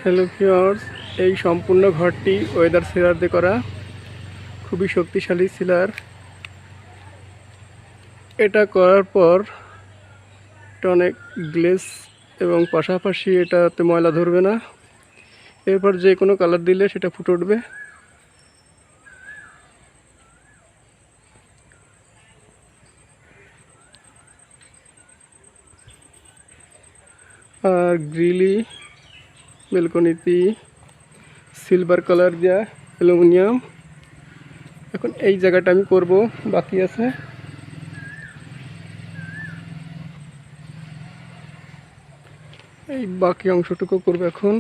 Hello viewers, এই সম্পূর্ণ ঘরটি ওয়েদার সিলার দিয়ে করা, খুবই শক্তিশালী সিলার। এটা করার পর এটা অনেক গ্লেজ এবং পাশাপাশি এটাতে ময়লা ধরবে না। এরপর যে কোনো কালার দিলে সেটা ফুটে উঠবে। আর গ্রিলি বেলকনিতে সিলভার কালার দেওয়া অ্যালুমিনিয়াম। এখন এই জায়গাটা আমি করব, বাকি আছে। এই বাকি অংশটুকু করব এখন।